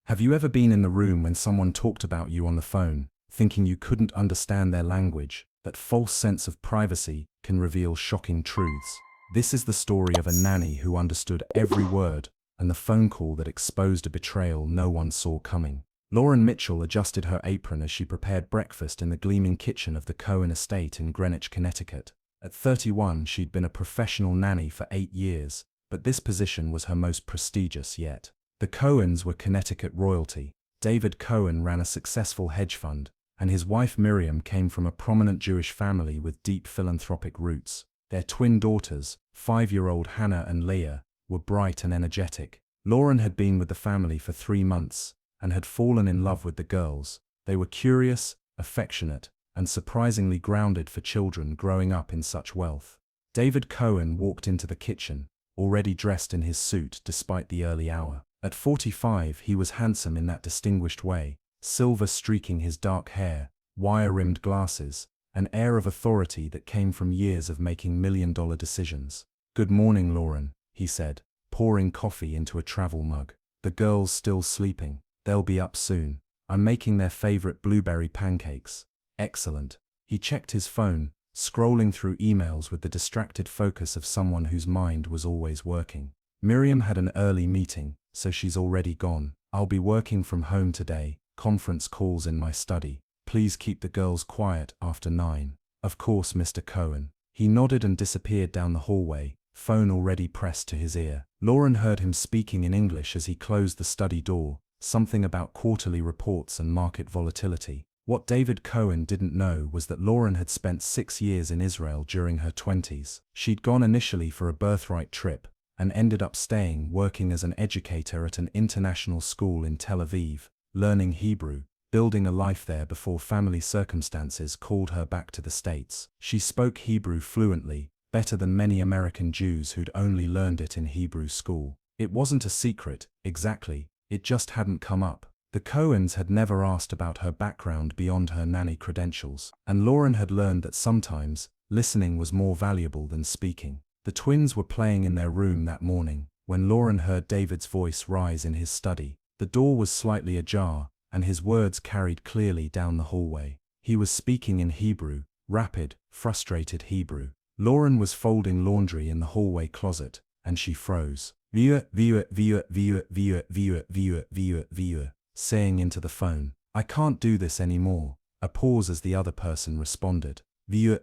Have you ever been in the room when someone talked about you on the phone, thinking you couldn't understand their language? That false sense of privacy can reveal shocking truths. This is the story of a nanny who understood every word, and the phone call that exposed a betrayal no one saw coming. Lauren Mitchell adjusted her apron as she prepared breakfast in the gleaming kitchen of the Cohen estate in Greenwich, Connecticut. At 31, she'd been a professional nanny for 8 years, but this position was her most prestigious yet. The Cohens were Connecticut royalty. David Cohen ran a successful hedge fund, and his wife Miriam came from a prominent Jewish family with deep philanthropic roots. Their twin daughters, 5-year-old Hannah and Leah, were bright and energetic. Lauren had been with the family for 3 months, and had fallen in love with the girls. They were curious, affectionate, and surprisingly grounded for children growing up in such wealth. David Cohen walked into the kitchen, already dressed in his suit despite the early hour. At 45, he was handsome in that distinguished way, silver streaking his dark hair, wire-rimmed glasses, an air of authority that came from years of making million-dollar decisions. "Good morning, Lauren," he said, pouring coffee into a travel mug. "The girls still sleeping. They'll be up soon. I'm making their favorite blueberry pancakes." "Excellent." He checked his phone, scrolling through emails with the distracted focus of someone whose mind was always working. "Miriam had an early meeting, so she's already gone. I'll be working from home today, conference calls in my study. Please keep the girls quiet after 9. "Of course, Mr. Cohen." He nodded and disappeared down the hallway, phone already pressed to his ear. Lauren heard him speaking in English as he closed the study door, something about quarterly reports and market volatility. What David Cohen didn't know was that Lauren had spent 6 years in Israel during her 20s. She'd gone initially for a birthright trip, and ended up staying working as an educator at an international school in Tel Aviv, learning Hebrew, building a life there before family circumstances called her back to the States. She spoke Hebrew fluently, better than many American Jews who'd only learned it in Hebrew school. It wasn't a secret, exactly, it just hadn't come up. The Cohens had never asked about her background beyond her nanny credentials, and Lauren had learned that sometimes, listening was more valuable than speaking. The twins were playing in their room that morning, when Lauren heard David's voice rise in his study. The door was slightly ajar, and his words carried clearly down the hallway. He was speaking in Hebrew, rapid, frustrated Hebrew. Lauren was folding laundry in the hallway closet, and she froze. Viewer, saying into the phone, "I can't do this anymore." A pause as the other person responded. "Viewer.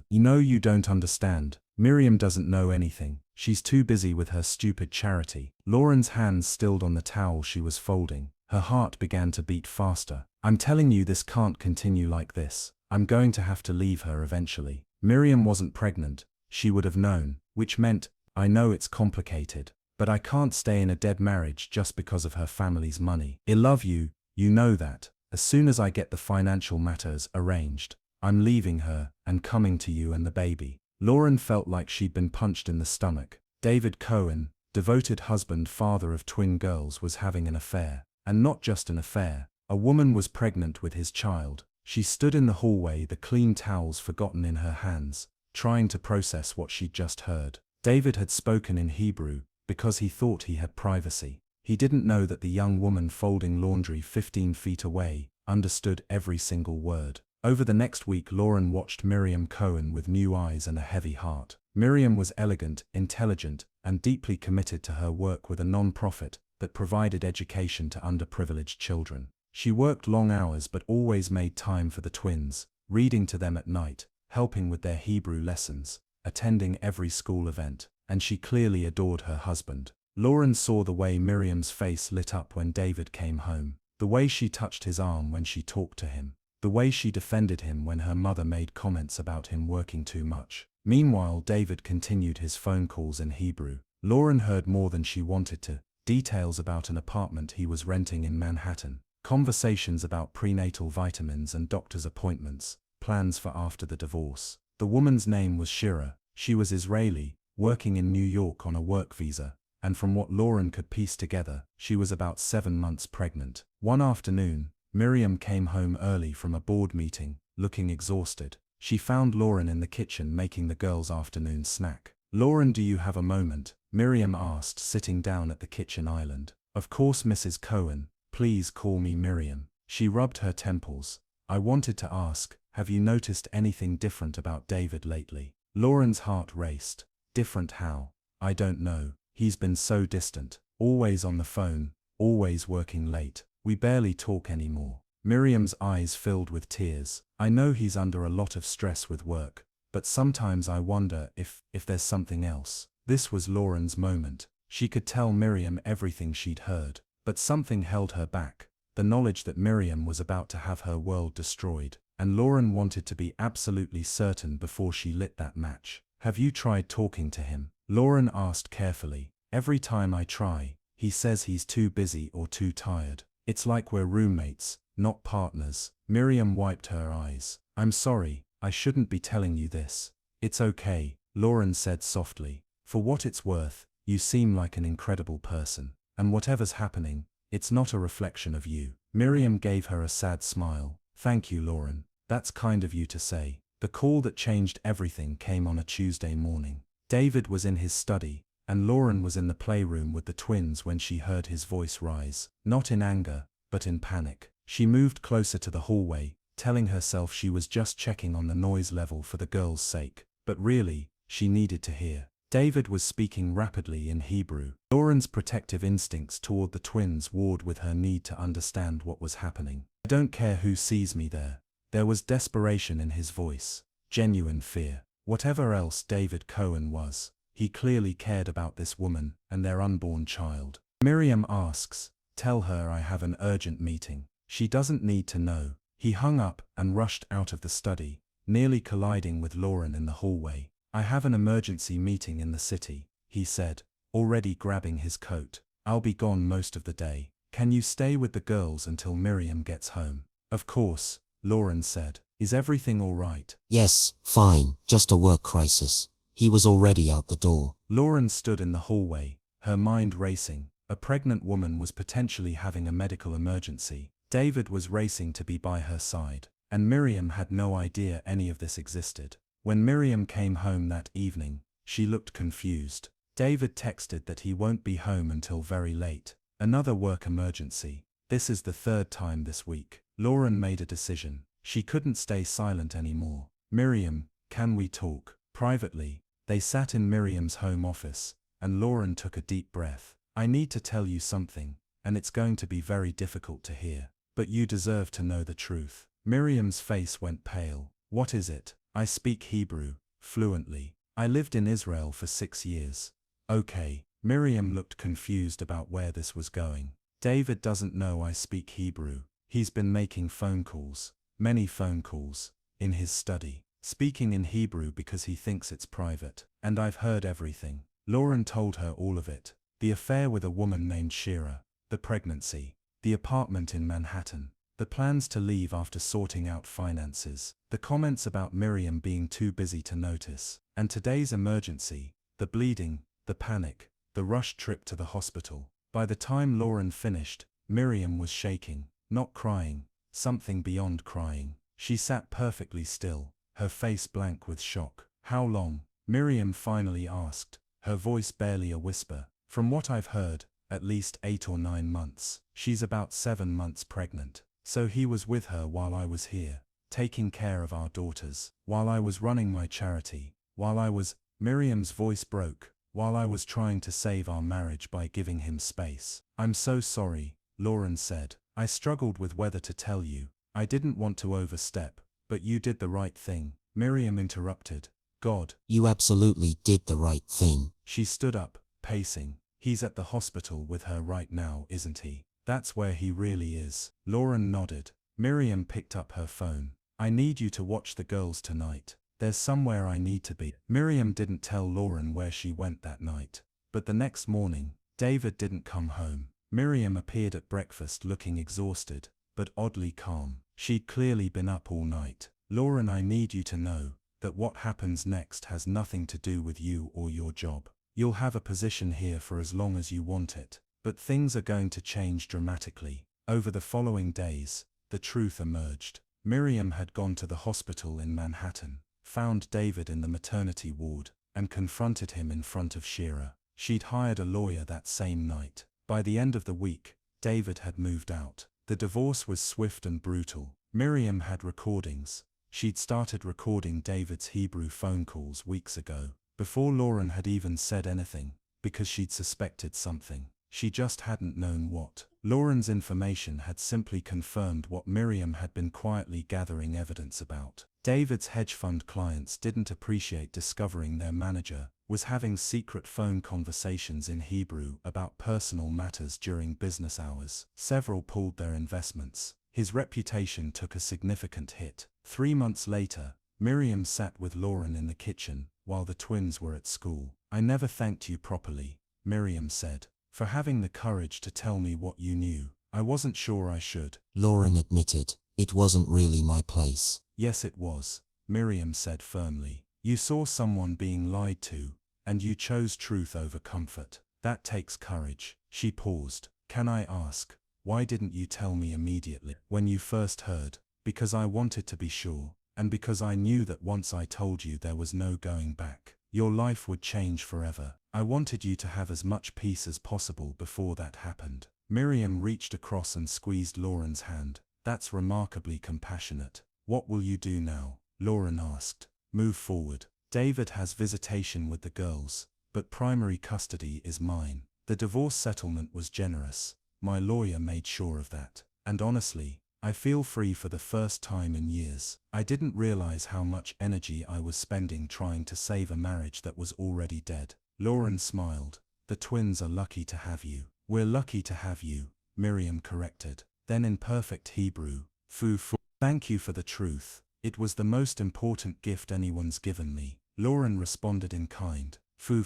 You know you don't understand. Miriam doesn't know anything. She's too busy with her stupid charity." Lauren's hands stilled on the towel she was folding. Her heart began to beat faster. "I'm telling you, this can't continue like this. I'm going to have to leave her eventually." Miriam wasn't pregnant. She would have known, which meant, "I know it's complicated, but I can't stay in a dead marriage just because of her family's money. I love you, you know that. As soon as I get the financial matters arranged, I'm leaving her and coming to you and the baby." Lauren felt like she'd been punched in the stomach. David Cohen, devoted husband, father of twin girls, was having an affair. And not just an affair. A woman was pregnant with his child. She stood in the hallway, the clean towels forgotten in her hands, trying to process what she'd just heard. David had spoken in Hebrew, because he thought he had privacy. He didn't know that the young woman folding laundry 15 feet away understood every single word. Over the next week, Lauren watched Miriam Cohen with new eyes and a heavy heart. Miriam was elegant, intelligent, and deeply committed to her work with a non-profit that provided education to underprivileged children. She worked long hours but always made time for the twins, reading to them at night, helping with their Hebrew lessons, attending every school event, and she clearly adored her husband. Lauren saw the way Miriam's face lit up when David came home, the way she touched his arm when she talked to him, the way she defended him when her mother made comments about him working too much. Meanwhile, David continued his phone calls in Hebrew. Lauren heard more than she wanted to. Details about an apartment he was renting in Manhattan, conversations about prenatal vitamins and doctor's appointments, plans for after the divorce. The woman's name was Shira. She was Israeli, working in New York on a work visa, and from what Lauren could piece together, she was about 7 months pregnant. One afternoon, Miriam came home early from a board meeting, looking exhausted. she found Lauren in the kitchen making the girls' afternoon snack. "Lauren, do you have a moment?" Miriam asked, sitting down at the kitchen island. "Of course, Mrs. Cohen. Please call me Miriam." She rubbed her temples. "I wanted to ask, have you noticed anything different about David lately?" Lauren's heart raced. "Different how?" "I don't know. He's been so distant. Always on the phone, always working late. We barely talk anymore." Miriam's eyes filled with tears. "I know he's under a lot of stress with work, but sometimes I wonder if there's something else." This was Lauren's moment. She could tell Miriam everything she'd heard, but something held her back. The knowledge that Miriam was about to have her world destroyed, and Lauren wanted to be absolutely certain before she lit that match. "Have you tried talking to him?" Lauren asked carefully. "Every time I try, he says he's too busy or too tired. It's like we're roommates, not partners." Miriam wiped her eyes. "I'm sorry, I shouldn't be telling you this." "It's okay," Lauren said softly. "For what it's worth, you seem like an incredible person. And whatever's happening, it's not a reflection of you." Miriam gave her a sad smile. "Thank you, Lauren. That's kind of you to say." The call that changed everything came on a Tuesday morning. David was in his study, and Lauren was in the playroom with the twins when she heard his voice rise. Not in anger, but in panic. She moved closer to the hallway, telling herself she was just checking on the noise level for the girls' sake. But really, she needed to hear. David was speaking rapidly in Hebrew. Lauren's protective instincts toward the twins warred with her need to understand what was happening. "I don't care who sees me there." There was desperation in his voice, genuine fear. Whatever else David Cohen was, he clearly cared about this woman and their unborn child. "Miriam asks, tell her I have an urgent meeting. She doesn't need to know." He hung up and rushed out of the study, nearly colliding with Lauren in the hallway. "I have an emergency meeting in the city," he said, already grabbing his coat. "I'll be gone most of the day. Can you stay with the girls until Miriam gets home?" "Of course," Lauren said. "Is everything all right?" "Yes, fine, just a work crisis." He was already out the door. Lauren stood in the hallway, her mind racing. A pregnant woman was potentially having a medical emergency. David was racing to be by her side, and Miriam had no idea any of this existed. When Miriam came home that evening, she looked confused. David texted that he won't be home until very late. Another work emergency. This is the third time this week. Lauren made a decision. She couldn't stay silent anymore. "Miriam, can we talk?" Privately, they sat in Miriam's home office, and Lauren took a deep breath. "I need to tell you something, and it's going to be very difficult to hear. But you deserve to know the truth." Miriam's face went pale. "What is it?" "I speak Hebrew fluently. I lived in Israel for 6 years." "Okay." Miriam looked confused about where this was going. "David doesn't know I speak Hebrew. He's been making phone calls, many phone calls, in his study, speaking in Hebrew because he thinks it's private. And I've heard everything." Lauren told her all of it. The affair with a woman named Shira, the pregnancy, the apartment in Manhattan, the plans to leave after sorting out finances, the comments about Miriam being too busy to notice, and today's emergency, the bleeding, the panic, the rushed trip to the hospital. By the time Lauren finished, Miriam was shaking, not crying, something beyond crying. She sat perfectly still, her face blank with shock. "How long?" Miriam finally asked, her voice barely a whisper. "From what I've heard, at least 8 or 9 months. She's about 7 months pregnant. So he was with her while I was here, taking care of our daughters, while I was running my charity, while I was—" Miriam's voice broke. "While I was trying to save our marriage by giving him space." "I'm so sorry," Lauren said. "I struggled with whether to tell you. I didn't want to overstep, but you did the right thing." Miriam interrupted. "God." "You absolutely did the right thing." She stood up, pacing. "He's at the hospital with her right now, isn't he?" "That's where he really is." Lauren nodded. Miriam picked up her phone. "I need you to watch the girls tonight. There's somewhere I need to be." Miriam didn't tell Lauren where she went that night. But the next morning, David didn't come home. Miriam appeared at breakfast looking exhausted, but oddly calm. She'd clearly been up all night. "Lauren, I need you to know that what happens next has nothing to do with you or your job. You'll have a position here for as long as you want it. But things are going to change dramatically." Over the following days, the truth emerged. Miriam had gone to the hospital in Manhattan, found David in the maternity ward, and confronted him in front of Shira. She'd hired a lawyer that same night. By the end of the week, David had moved out. The divorce was swift and brutal. Miriam had recordings. She'd started recording David's Hebrew phone calls weeks ago, before Lauren had even said anything, because she'd suspected something. She just hadn't known what. Lauren's information had simply confirmed what Miriam had been quietly gathering evidence about. David's hedge fund clients didn't appreciate discovering their manager was having secret phone conversations in Hebrew about personal matters during business hours. Several pulled their investments. His reputation took a significant hit. 3 months later, Miriam sat with Lauren in the kitchen while the twins were at school. "I never thanked you properly," Miriam said, "for having the courage to tell me what you knew. I wasn't sure I should." Lauren admitted, "It wasn't really my place." "Yes, it was," Miriam said firmly. "You saw someone being lied to, and you chose truth over comfort. That takes courage." She paused. "Can I ask, why didn't you tell me immediately when you first heard?" "Because I wanted to be sure, and because I knew that once I told you there was no going back. Your life would change forever. I wanted you to have as much peace as possible before that happened." Miriam reached across and squeezed Lauren's hand. "That's remarkably compassionate. What will you do now?" Lauren asked. "Move forward. David has visitation with the girls, but primary custody is mine. The divorce settlement was generous. My lawyer made sure of that. And honestly, I feel free for the first time in years. I didn't realize how much energy I was spending trying to save a marriage that was already dead." Lauren smiled. "The twins are lucky to have you." "We're lucky to have you," Miriam corrected. Then in perfect Hebrew, "Fu. Thank you for the truth. It was the most important gift anyone's given me." Lauren responded in kind. "Fu.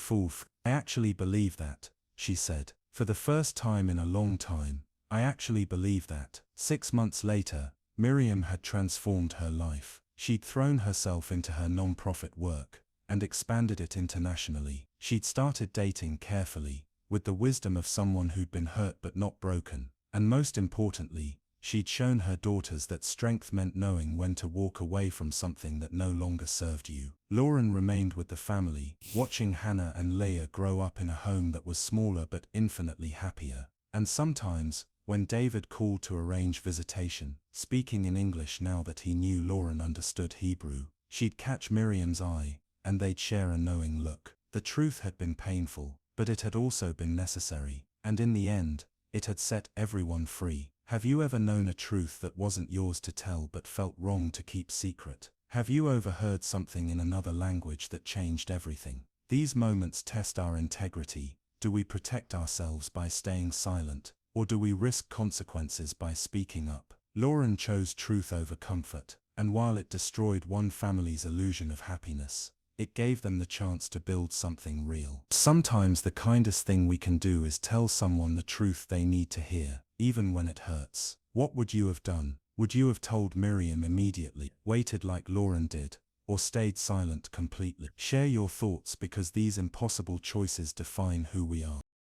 I actually believe that," she said. "For the first time in a long time, I actually believe that." 6 months later, Miriam had transformed her life. She'd thrown herself into her non-profit work and expanded it internationally. She'd started dating carefully, with the wisdom of someone who'd been hurt but not broken. And most importantly, she'd shown her daughters that strength meant knowing when to walk away from something that no longer served you. Lauren remained with the family, watching Hannah and Leah grow up in a home that was smaller but infinitely happier. And sometimes, when David called to arrange visitation, speaking in English now that he knew Lauren understood Hebrew, she'd catch Miriam's eye, and they'd share a knowing look. The truth had been painful, but it had also been necessary, and in the end, it had set everyone free. Have you ever known a truth that wasn't yours to tell but felt wrong to keep secret? Have you overheard something in another language that changed everything? These moments test our integrity. Do we protect ourselves by staying silent, or do we risk consequences by speaking up? Lauren chose truth over comfort, and while it destroyed one family's illusion of happiness, it gave them the chance to build something real. Sometimes the kindest thing we can do is tell someone the truth they need to hear, even when it hurts. What would you have done? Would you have told Miriam immediately, waited like Lauren did, or stayed silent completely? Share your thoughts, because these impossible choices define who we are.